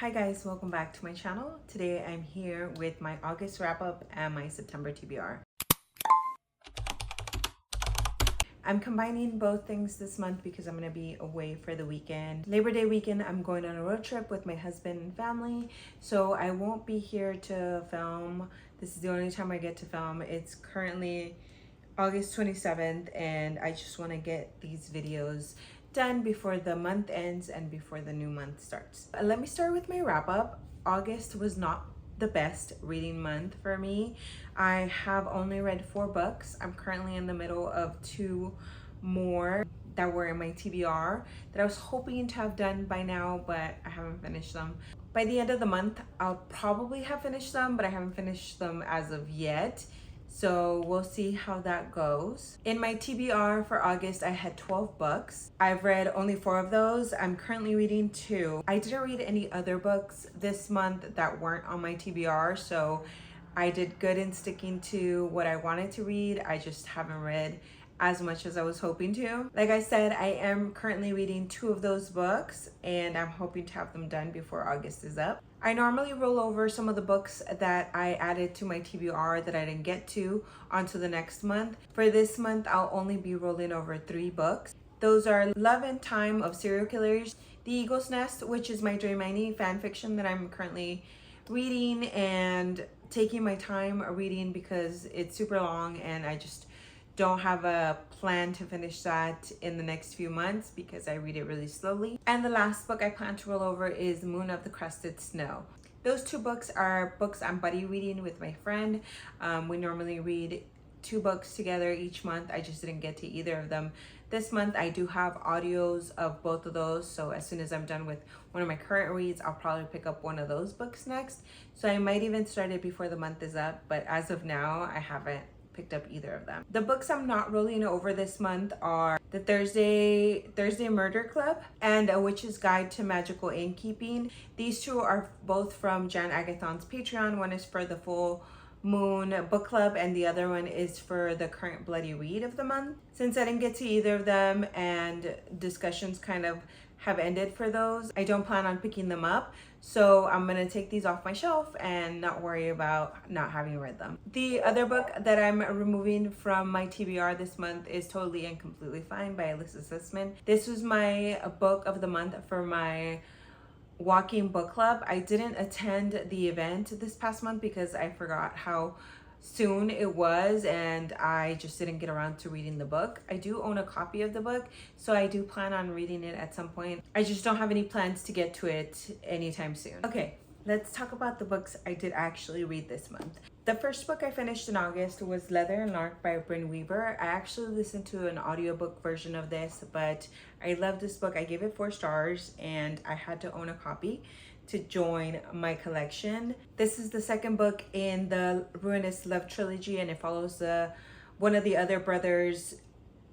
Hi guys, welcome back to my channel. Today I'm here with my August wrap up and my September TBR. I'm combining both things this month because I'm going to be away for the weekend. Labor Day weekend, I'm going on a road trip with my husband and family, so I won't be here to film. This is the only time I get to film. It's currently August 27th and I just want to get these videos done before the month ends and before the new month starts. Let me start with my wrap up. August was not the best reading month for me. I have only read 4 books. I'm currently in the middle of 2 more that were in my TBR that I was hoping to have done by now, but I haven't finished them. By the end of the month, I'll probably have finished them, but I haven't finished them as of yet. So we'll see how that goes. In my TBR for August, I had 12 books. I've read only 4 of those. I'm currently reading 2. I didn't read any other books this month that weren't on my TBR, so I did good in sticking to what I wanted to read. I just haven't read as much as I was hoping to. Like I said, I am currently reading 2 of those books and I'm hoping to have them done before August is up. I normally roll over some of the books that I added to my TBR that I didn't get to onto the next month. For this month, I'll only be rolling over 3 books. Those are Love and Time of Serial Killers, The Eagle's Nest, which is my Draymani fan fiction that I'm currently reading and taking my time reading because it's super long and I just don't have a plan to finish that in the next few months because I read it really slowly. And the last book I plan to roll over is Moon of the Crusted Snow. Those 2 books are books I'm buddy reading with my friend. We normally read 2 books together each month. I just didn't get to either of them this month. I do have audios of both of those, so as soon as I'm done with one of my current reads, I'll probably pick up one of those books next. So I might even start it before the month is up, but as of now, I haven't picked up either of them. The books I'm not rolling over this month are The Thursday Murder Club and A Witch's Guide to Magical Innkeeping. These 2 are both from Jan Agathon's Patreon. One is for the Full Moon Book Club and the other one is for the current bloody read of the month. Since I didn't get to either of them and discussions kind of have ended for those, I don't plan on picking them up. So I'm gonna take these off my shelf and not worry about not having read them. The other book that I'm removing from my TBR this month is Totally and Completely Fine by Alyssa Sussman. This was my book of the month for my walking book club. I didn't attend the event this past month because I forgot how soon it was and I just didn't get around to reading the book. I do own a copy of the book, so I do plan on reading it at some point. I just don't have any plans to get to it anytime soon. Okay, let's talk about the books I did actually read this month. The first book I finished in August was Leather and Lark by Bryn Weaver. I actually listened to an audiobook version of this, but I love this book. I gave it 4 stars and I had to own a copy to join my collection. This is the second book in the Ruinous Love trilogy and it follows one of the other brothers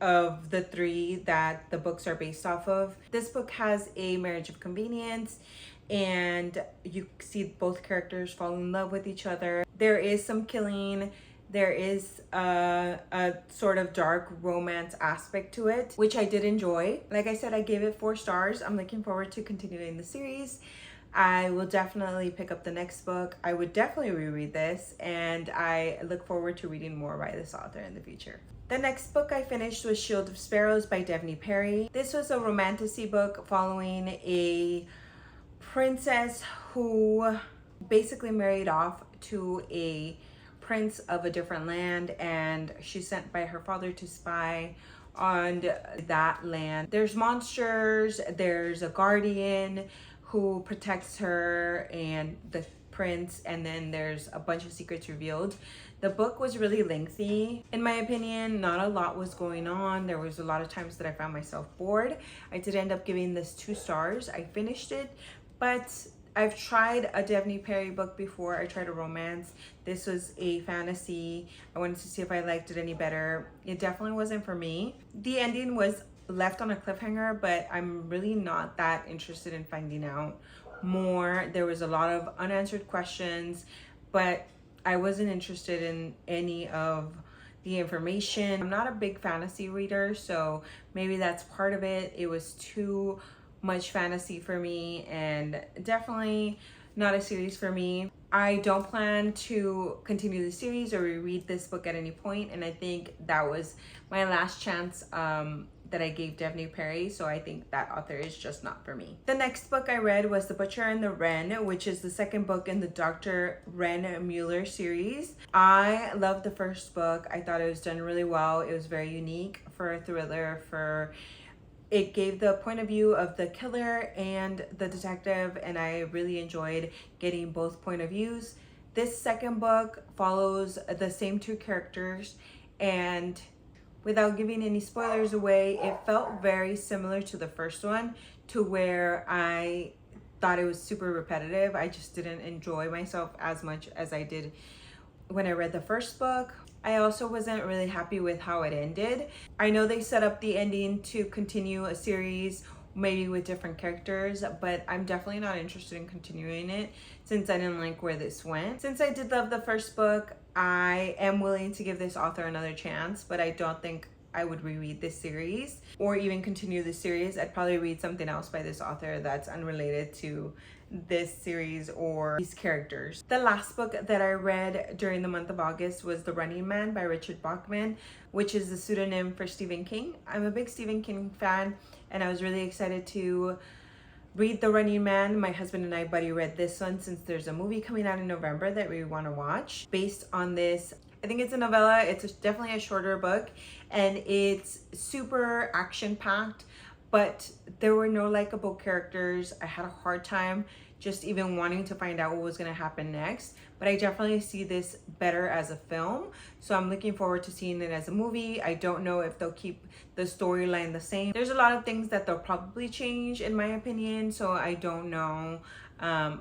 of the 3 that the books are based off of. This book has a marriage of convenience and you see both characters fall in love with each other. There is some killing. There is a sort of dark romance aspect to it, which I did enjoy. Like I said, I gave it 4 stars. I'm looking forward to continuing the series. I will definitely pick up the next book. I would definitely reread this and I look forward to reading more by this author in the future. The next book I finished was Shield of Sparrows by Devney Perry. This was a romantasy book following a princess who basically married off to a prince of a different land and she's sent by her father to spy on that land. There's monsters, there's a guardian who protects her and the prince, and then there's a bunch of secrets revealed. The book was really lengthy. In my opinion, not a lot was going on. There was a lot of times that I found myself bored. I did end up giving this 2 stars. I finished it, but I've tried a Devney Perry book before. I tried a romance. This was a fantasy. I wanted to see if I liked it any better. It definitely wasn't for me. The ending was left on a cliffhanger, but I'm really not that interested in finding out more. There was a lot of unanswered questions, but I wasn't interested in any of the information. I'm not a big fantasy reader, so maybe that's part of it. It was too much fantasy for me, and definitely not a series for me. I don't plan to continue the series or reread this book at any point, and I think that was my last chance that I gave Devney Perry, so I think that author is just not for me. The next book I read was The Butcher and the Wren, which is the second book in the Dr. Wren Mueller series. I loved the first book. I thought it was done really well. It was very unique for a thriller, it gave the point of view of the killer and the detective, and I really enjoyed getting both point of views. This second book follows the same two characters, and without giving any spoilers away, it felt very similar to the first one, to where I thought it was super repetitive. I just didn't enjoy myself as much as I did when I read the first book. I also wasn't really happy with how it ended. I know they set up the ending to continue a series, maybe with different characters, but I'm definitely not interested in continuing it since I didn't like where this went. Since I did love the first book, I am willing to give this author another chance, but I don't think I would reread this series or even continue the series. I'd probably read something else by this author that's unrelated to this series or these characters. The last book that I read during the month of August was The Running Man by Richard Bachman, which is the pseudonym for Stephen King. I'm a big Stephen King fan, and I was really excited to read The Running Man. My husband and I buddy read this one since there's a movie coming out in November that we want to watch based on this. I think it's a novella. It's definitely a shorter book, and it's super action-packed, but there were no likable characters. I had a hard time just even wanting to find out what was going to happen next, but I definitely see this better as a film, so I'm looking forward to seeing it as a movie. I don't know if they'll keep the storyline the same. There's a lot of things that they'll probably change in my opinion, so I don't know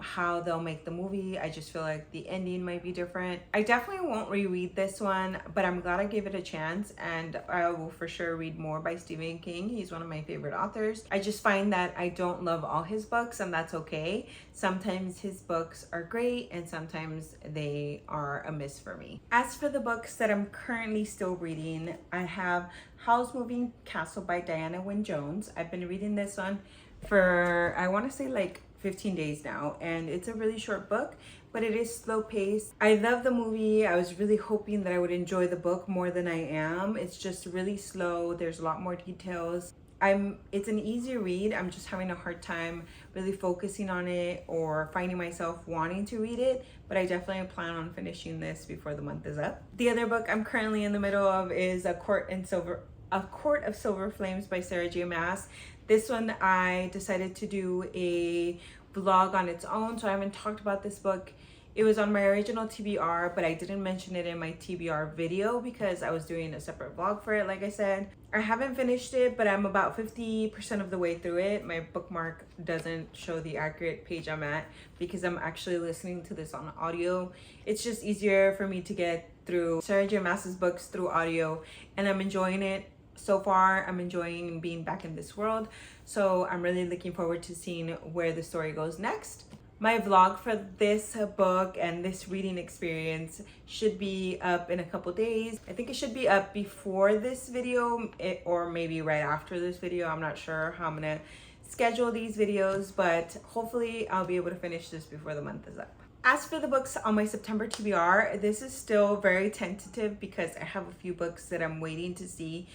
how they'll make the movie. I just feel like the ending might be different. I definitely won't reread this one, but I'm glad I gave it a chance, and I will for sure read more by Stephen King. He's one of my favorite authors. I just find that I don't love all his books, and that's okay. Sometimes his books are great and sometimes they are a miss for me. As for the books that I'm currently still reading, I have Howl's Moving Castle by Diana Wynne Jones. I've been reading this one for, I want to say like 15 days now, and it's a really short book, but it is slow paced. I love the movie. I was really hoping that I would enjoy the book more than I am. It's just really slow. There's a lot more details. It's an easy read. I'm just having a hard time really focusing on it or finding myself wanting to read it, but I definitely plan on finishing this before the month is up. The other book I'm currently in the middle of is A Court of Silver Flames by Sarah J. Maas. This one I decided to do a vlog on its own, so I haven't talked about this book. It was on my original TBR, but I didn't mention it in my TBR video because I was doing a separate vlog for it, like I said. I haven't finished it, but I'm about 50% of the way through it. My bookmark doesn't show the accurate page I'm at because I'm actually listening to this on audio. It's just easier for me to get through Sarah J. Maas's books through audio, and I'm enjoying it. So far, I'm enjoying being back in this world, so I'm really looking forward to seeing where the story goes next. My vlog for this book and this reading experience should be up in a couple days. I think it should be up before this video or maybe right after this video. I'm not sure how I'm gonna schedule these videos, but hopefully I'll be able to finish this before the month is up. As for the books on my September TBR, this is still very tentative because I have a few books that I'm waiting to see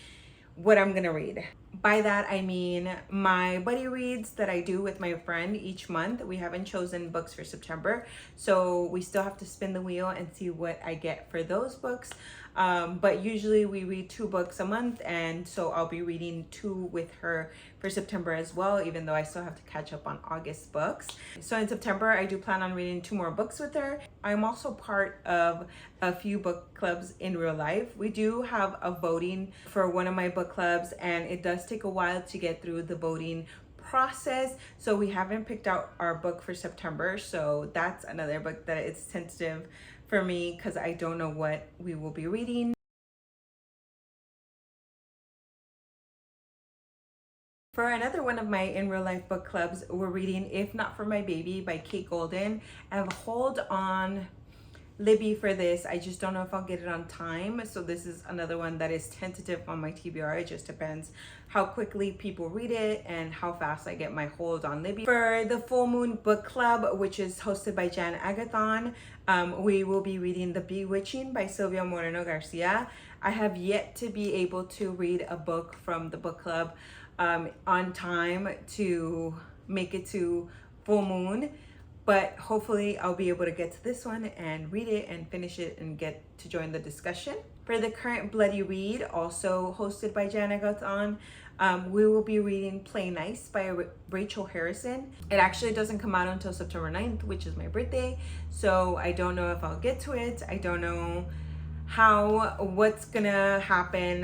what I'm gonna read. By that I mean my buddy reads that I do with my friend each month. We haven't chosen books for September, so we still have to spin the wheel and see what I get for those books. But usually we read 2 books a month, and so I'll be reading 2 with her for September as well, even though I still have to catch up on August books. So in September, I do plan on reading 2 more books with her. I'm also part of a few book clubs in real life. We do have a voting for one of my book clubs, and it does take a while to get through the voting process, so we haven't picked out our book for September. So that's another book that it's tentative for me because I don't know what we will be reading. For another one of my in real life book clubs, we're reading If Not For My Baby by Kate Golden. I have a hold on Libby for this. I just don't know if I'll get it on time. So this is another one that is tentative on my TBR. It just depends how quickly people read it and how fast I get my hold on Libby. For the Full Moon Book Club, which is hosted by Jan Agathon, we will be reading The Bewitching by Silvia Moreno Garcia. I have yet to be able to read a book from the book club on time to make it to full moon, but hopefully I'll be able to get to this one and read it and finish it and get to join the discussion. For the current Bloody Read, also hosted by Jana Gaton, we will be reading Play Nice by Rachel Harrison. It actually doesn't come out until September 9th, which is my birthday, so I don't know if I'll get to it. I don't know what's gonna happen,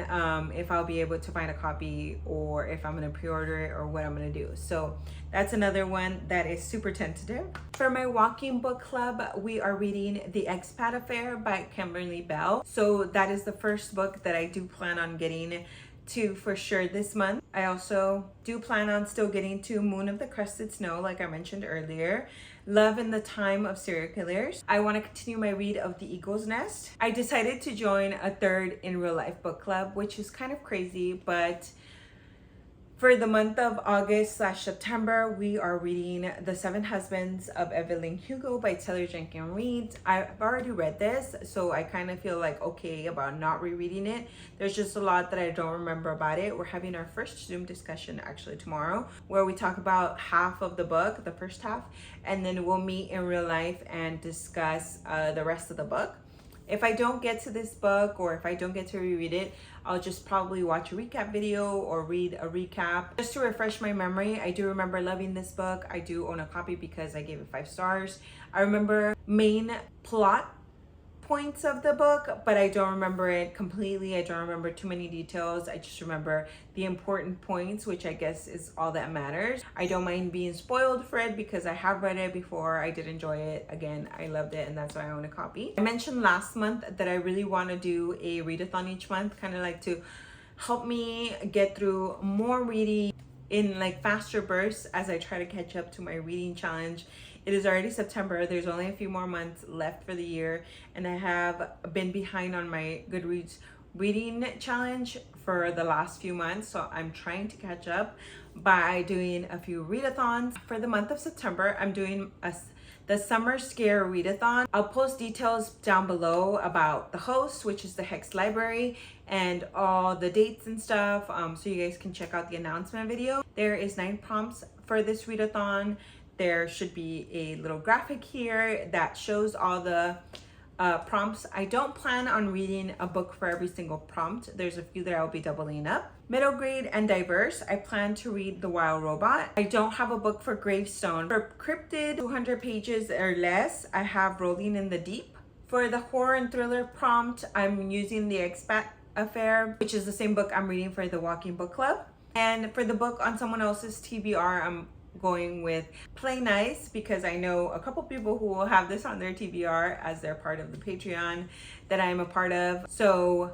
if I'll be able to find a copy or if I'm gonna pre-order it or what I'm gonna do. So that's another one that is super tentative. For my walking book club, we are reading The Expat Affair by Kimberly Bell. So that is the first book that I do plan on getting to for sure this month. I also do plan on still getting to Moon of the Crusted Snow, like I mentioned earlier. Love in the Time of Serial Killers. I want to continue my read of The Eagle's Nest. I decided to join a third in real life book club, which is kind of crazy, but for the month of August/September, we are reading The Seven Husbands of Evelyn Hugo by Taylor Jenkins Reid. I've already read this, so I kind of feel like okay about not rereading it. There's just a lot that I don't remember about it. We're having our first Zoom discussion actually tomorrow, where we talk about half of the book, the first half, and then we'll meet in real life and discuss the rest of the book. If I don't get to this book or if I don't get to reread it, I'll just probably watch a recap video or read a recap. Just to refresh my memory, I do remember loving this book. I do own a copy because I gave it 5 stars. I remember main plot points of the book, but I don't remember it completely. I don't remember too many details. I just remember the important points, which I guess is all that matters. I don't mind being spoiled for it because I have read it before. I did enjoy it. Again, I loved it, and that's why I own a copy. I mentioned last month that I really want to do a readathon each month, kind of like to help me get through more reading in like faster bursts as I try to catch up to my reading challenge. It is already September. There's only a few more months left for the year, and I have been behind on my Goodreads reading challenge for the last few months, so I'm trying to catch up by doing a few readathons. For the month of September, I'm doing the Summer Scare Readathon. I'll post details down below about the host, which is the Hex Library, and all the dates and stuff, so you guys can check out the announcement video. There is 9 prompts for this readathon. There should be a little graphic here that shows all the prompts. I don't plan on reading a book for every single prompt. There's a few that I'll be doubling up. Middle grade and diverse, I plan to read The Wild Robot. I don't have a book for Gravestone. For cryptid, 200 pages or less, I have Rolling in the Deep. For the horror and thriller prompt, I'm using The Expat Affair, which is the same book I'm reading for the Walking Book Club. And for the book on someone else's TBR, I'm going with Play Nice because I know a couple people who will have this on their TBR as they're part of the Patreon that I'm a part of. So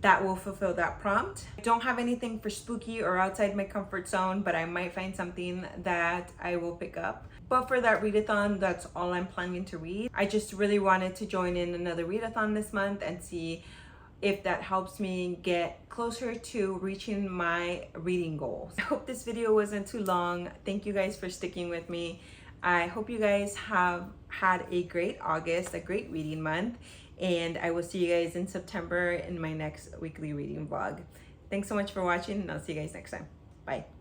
that will fulfill that prompt. I don't have anything for spooky or outside my comfort zone, but I might find something that I will pick up. But for that readathon, that's all I'm planning to read. I just really wanted to join in another readathon this month and see if that helps me get closer to reaching my reading goals. I hope this video wasn't too long. Thank you guys for sticking with me. I hope you guys have had a great August, a great reading month, and I will see you guys in September in my next weekly reading vlog. Thanks so much for watching, and I'll see you guys next time. Bye.